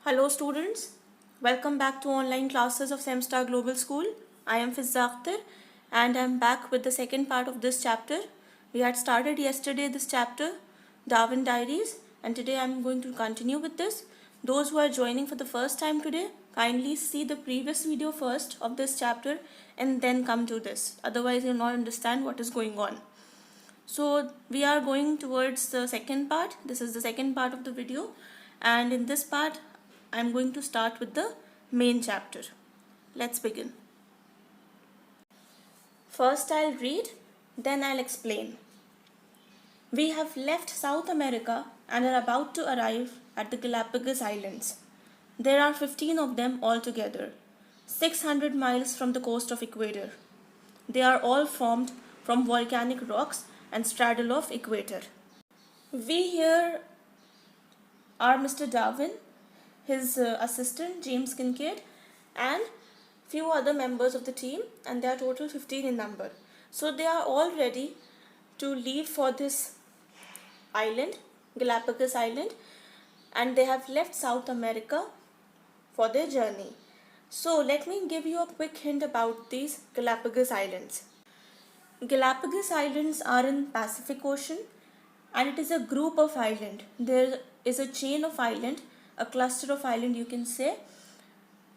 Hello students, welcome back to online classes of Semstar Global School. I am Fizza Akhtar and I am back with the second part of this chapter. We had started yesterday this chapter, Darwin Diaries, and today I am going to continue with this. Those who are joining for the first time today, kindly see the previous video first of this chapter and then come to this. Otherwise you will not understand what is going on. So we are going towards the second part. This is the second part of the video, and in this part I am going to start with the main chapter. Let's begin. First I'll read, then I'll explain. We have left South America and are about to arrive at the Galapagos Islands. There are 15 of them altogether, 600 miles from the coast of Ecuador. They are all formed from volcanic rocks and straddle of equator. We here are Mr. Darwin, his assistant James Kincaid, and few other members of the team, and they are total 15 in number. So they are all ready to leave for this island, Galapagos Island, and they have left South America for their journey. So let me give you a quick hint about these Galapagos Islands. Galapagos Islands are in Pacific Ocean, and it is a group of islands. There is a chain of islands, a cluster of islands you can say,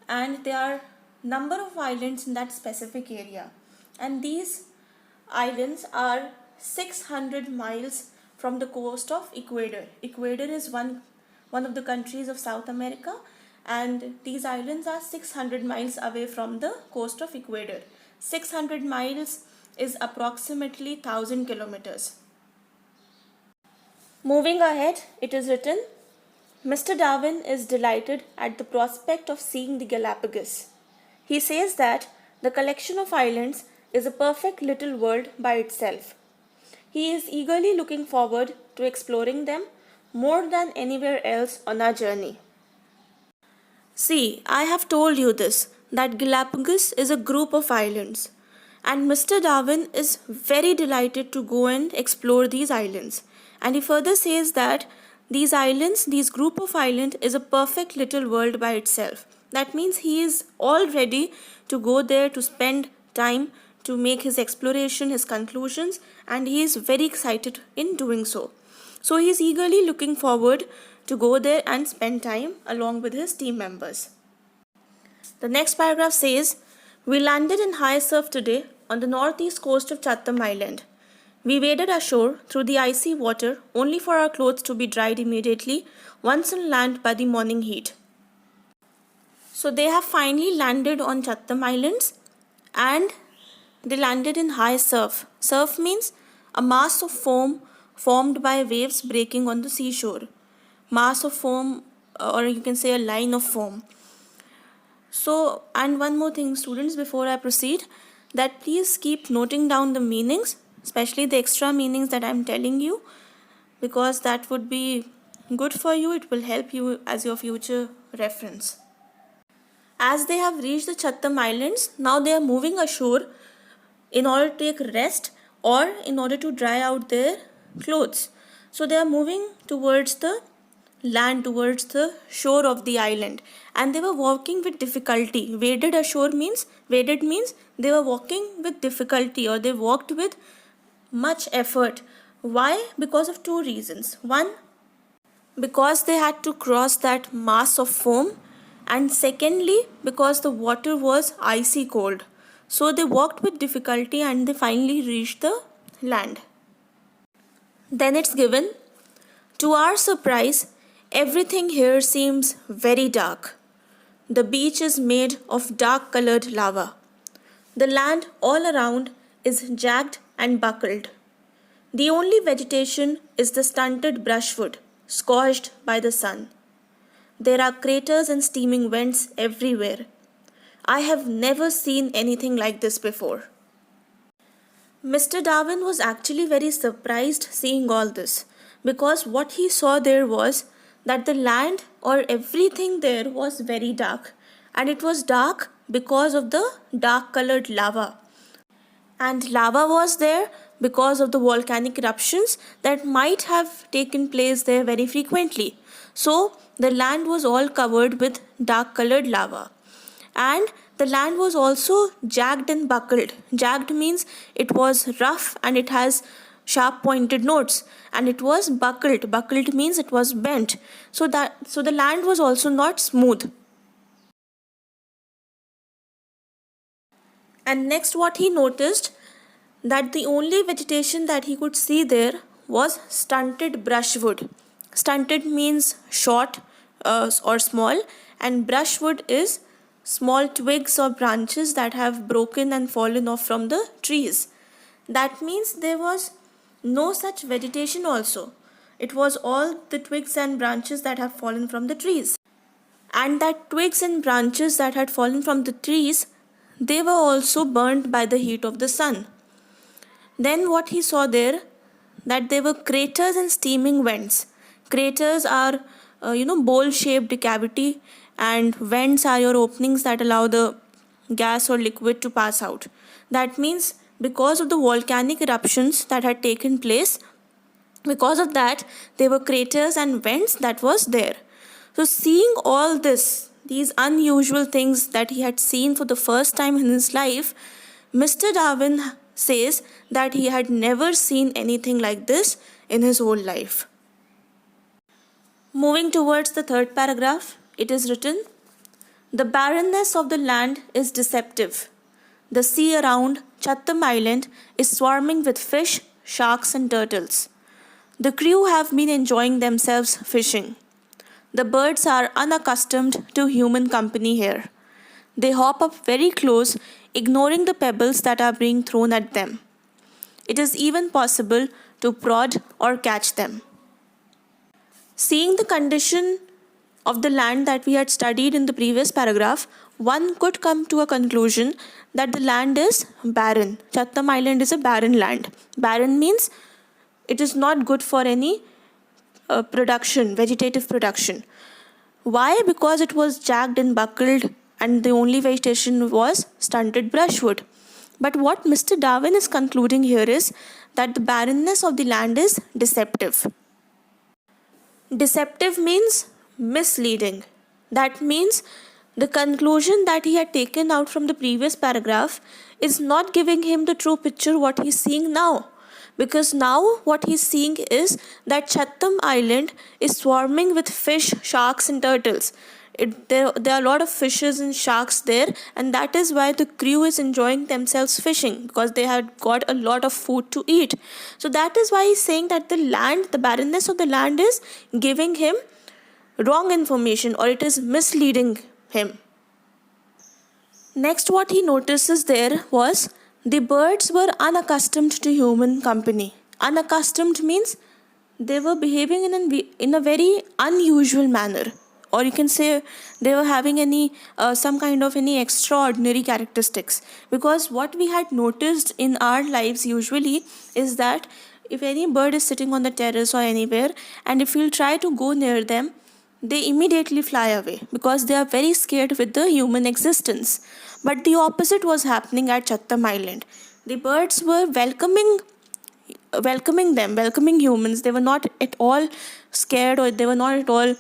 and there are number of islands in that specific area, and these islands are 600 miles from the coast of Ecuador. Ecuador is one of the countries of South America, and these islands are 600 miles away from the coast of Ecuador. 600 miles is approximately 1000 kilometers. Moving ahead, it is written, Mr. Darwin is delighted at the prospect of seeing the Galapagos. He says that the collection of islands is a perfect little world by itself. He is eagerly looking forward to exploring them more than anywhere else on our journey. See, I have told you this, that Galapagos is a group of islands, and Mr. Darwin is very delighted to go and explore these islands. And he further says that these islands, this group of islands, is a perfect little world by itself. That means he is all ready to go there to spend time to make his exploration, his conclusions, and he is very excited in doing so. So he is eagerly looking forward to go there and spend time along with his team members. The next paragraph says, we landed in high surf today on the northeast coast of Chatham Island. We waded ashore through the icy water only for our clothes to be dried immediately once on land by the morning heat. So they have finally landed on Chatham Islands, and they landed in high surf. Surf means a mass of foam formed by waves breaking on the seashore. Mass of foam, or you can say a line of foam. So, and one more thing students, before I proceed, that please keep noting down the meanings, especially the extra meanings that I am telling you, because that would be good for you. It will help you as your future reference. As they have reached the Chatham Islands, now they are moving ashore in order to take rest or in order to dry out their clothes. So they are moving towards the land, towards the shore of the island, and they were walking with difficulty. Waded ashore means, waded means they were walking with difficulty, or they walked with much effort. Why? Because of two reasons. One, because they had to cross that mass of foam, and secondly, because the water was icy cold. So they walked with difficulty and they finally reached the land. Then it's given, to our surprise, everything here seems very dark. The beach is made of dark colored lava. The land all around is jagged and buckled. The only vegetation is the stunted brushwood, scorched by the sun. There are craters and steaming vents everywhere. I have never seen anything like this before. Mr. Darwin was actually very surprised seeing all this, because what he saw there was that the land or everything there was very dark, and it was dark because of the dark colored lava. And lava was there because of the volcanic eruptions that might have taken place there very frequently. So The land was all covered with dark colored lava. And the land was also jagged and buckled. Jagged means it was rough and it has sharp pointed notes, and it was buckled. Buckled means it was bent. So the land was also not smooth. And next, what he noticed, that the only vegetation that he could see there was stunted brushwood. Stunted means short or small, and brushwood is small twigs or branches that have broken and fallen off from the trees. That means there was no such vegetation also. It was all the twigs and branches that have fallen from the trees. And that twigs and branches that had fallen from the trees, they were also burnt by the heat of the sun. Then what he saw there, that there were craters and steaming vents. Craters are, bowl-shaped cavity, and vents are your openings that allow the gas or liquid to pass out. That means because of the volcanic eruptions that had taken place, because of that, there were craters and vents that was there. So seeing all this, these unusual things that he had seen for the first time in his life, Mr. Darwin says that he had never seen anything like this in his whole life. Moving towards the third paragraph, it is written, "The barrenness of the land is deceptive. The sea around Chatham Island is swarming with fish, sharks, and turtles. The crew have been enjoying themselves fishing. The birds are unaccustomed to human company here. They hop up very close, ignoring the pebbles that are being thrown at them. It is even possible to prod or catch them." Seeing the condition of the land that we had studied in the previous paragraph, one could come to a conclusion that the land is barren. Chatham Island is a barren land. Barren means it is not good for any vegetative production. Why? Because it was jagged and buckled, and the only vegetation was stunted brushwood. But what Mr. Darwin is concluding here is that the barrenness of the land is deceptive. Deceptive means misleading. That means the conclusion that he had taken out from the previous paragraph is not giving him the true picture what he is seeing now. Because now what he's seeing is that Chatham Island is swarming with fish, sharks, and turtles. There are a lot of fishes and sharks there, and that is why the crew is enjoying themselves fishing, because they had got a lot of food to eat. So that is why he's saying that the barrenness of the land is giving him wrong information, or it is misleading him. Next, what he notices there was the birds were unaccustomed to human company. Unaccustomed means they were behaving in a very unusual manner, or you can say they were having some kind of extraordinary characteristics. Because what we had noticed in our lives usually is that if any bird is sitting on the terrace or anywhere, and if you'll try to go near them, they immediately fly away because they are very scared with the human existence. But the opposite was happening at Chatham Island. The birds were welcoming humans. They were not at all scared, or they were not at all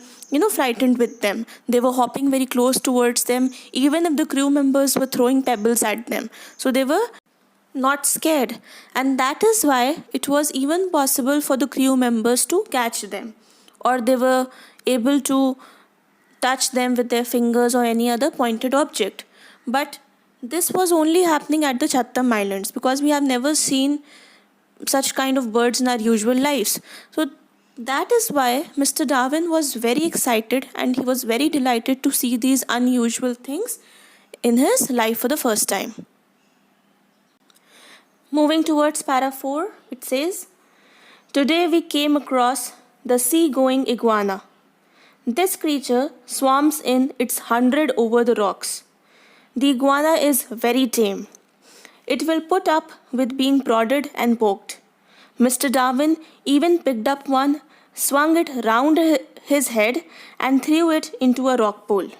frightened with them. They were hopping very close towards them, even if the crew members were throwing pebbles at them. So they were not scared, and that is why it was even possible for the crew members to catch them, or they were able to touch them with their fingers or any other pointed object. But this was only happening at the Chatham Islands, because we have never seen such kind of birds in our usual lives. So that is why Mr. Darwin was very excited, and he was very delighted to see these unusual things in his life for the first time. Moving towards para 4, it says, "Today we came across the sea-going iguana. This creature swarms in its 100 over the rocks. The iguana is very tame. It will put up with being prodded and poked. Mr. Darwin even picked up one, swung it round his head, and threw it into a rock pool.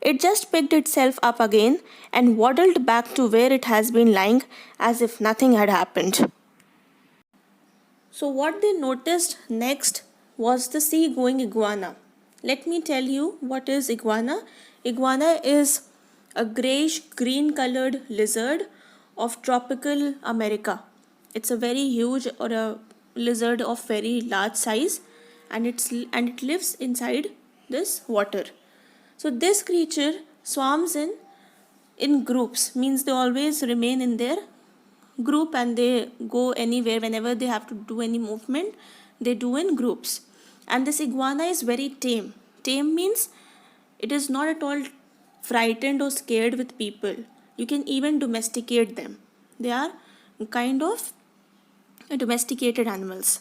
It just picked itself up again and waddled back to where it has been lying as if nothing had happened." So what they noticed next was the sea-going iguana. let me tell you what is iguana. Iguana is a grayish green colored lizard of tropical America. It's a very huge or a lizard of very large size, and it lives inside this water. So this creature swarms in groups, means they always remain in their group and they go anywhere whenever they have to do any movement, they do in groups. And this iguana is very tame. Tame means it is not at all frightened or scared with people. You can even domesticate them. They are kind of domesticated animals.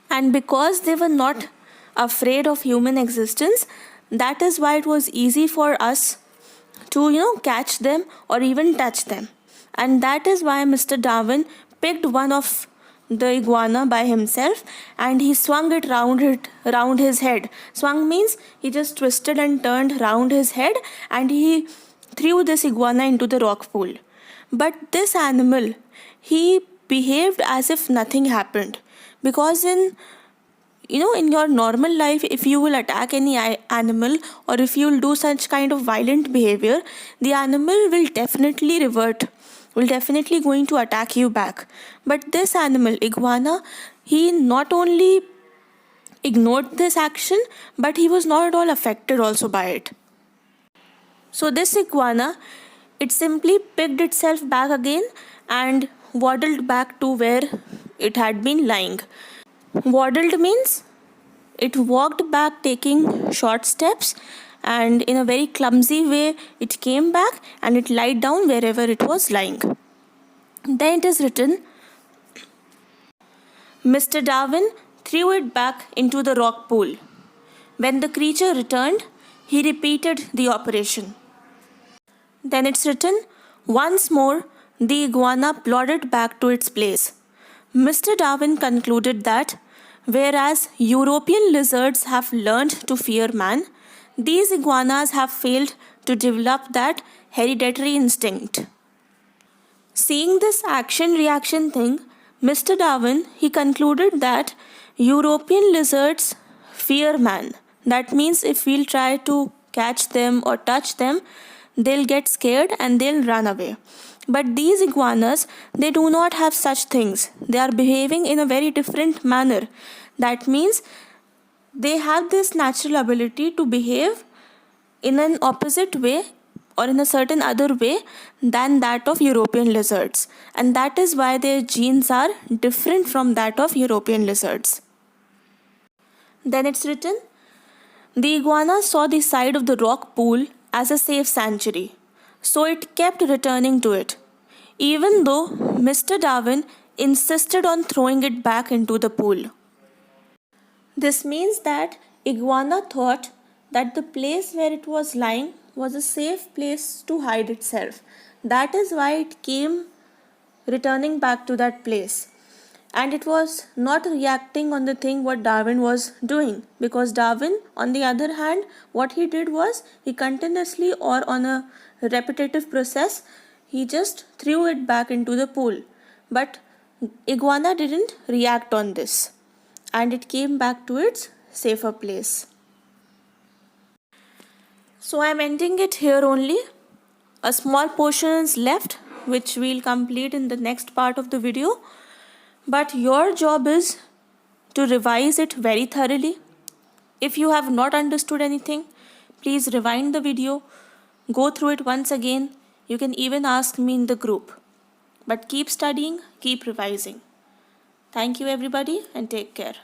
And because they were not afraid of human existence, that is why it was easy for us to catch them or even touch them. And that is why Mr. Darwin picked one of the iguana by himself and he swung it round his head. Swung means he just twisted and turned round his head and he threw this iguana into the rock pool. But this animal, he behaved as if nothing happened, because in your normal life, if you will attack any animal or if you will do such kind of violent behavior, the animal will definitely revert, will definitely going to attack you back. But this animal, iguana, he not only ignored this action, but he was not at all affected also by it. So this iguana, it simply picked itself back again and waddled back to where it had been lying. Waddled means it walked back taking short steps, and in a very clumsy way it came back and it lied down wherever it was lying. Then it is written, Mr. Darwin threw it back into the rock pool. When the creature returned, he repeated the operation. Then it's written, once more the iguana plodded back to its place. Mr. Darwin concluded that whereas European lizards have learned to fear man, these iguanas have failed to develop that hereditary instinct. Seeing this action-reaction thing, Mr. Darwin, he concluded that European lizards fear man. That means if we'll try to catch them or touch them, they'll get scared and they'll run away. But these iguanas, they do not have such things. They are behaving in a very different manner. That means they have this natural ability to behave in an opposite way or in a certain other way than that of European lizards. And that is why their genes are different from that of European lizards. Then it's written, the iguana saw the side of the rock pool as a safe sanctuary, so it kept returning to it, even though Mr. Darwin insisted on throwing it back into the pool. This means that iguana thought that the place where it was lying was a safe place to hide itself. That is why it came returning back to that place. And it was not reacting on the thing what Darwin was doing, because Darwin, on the other hand, what he did was he continuously or on a repetitive process, he just threw it back into the pool. But iguana didn't react on this and it came back to its safer place. So I am ending it here only. A small portion is left which we'll complete in the next part of the video. But your job is to revise it very thoroughly. If you have not understood anything, please rewind the video, go through it once again. You can even ask me in the group. But keep studying, keep revising. Thank you everybody and take care.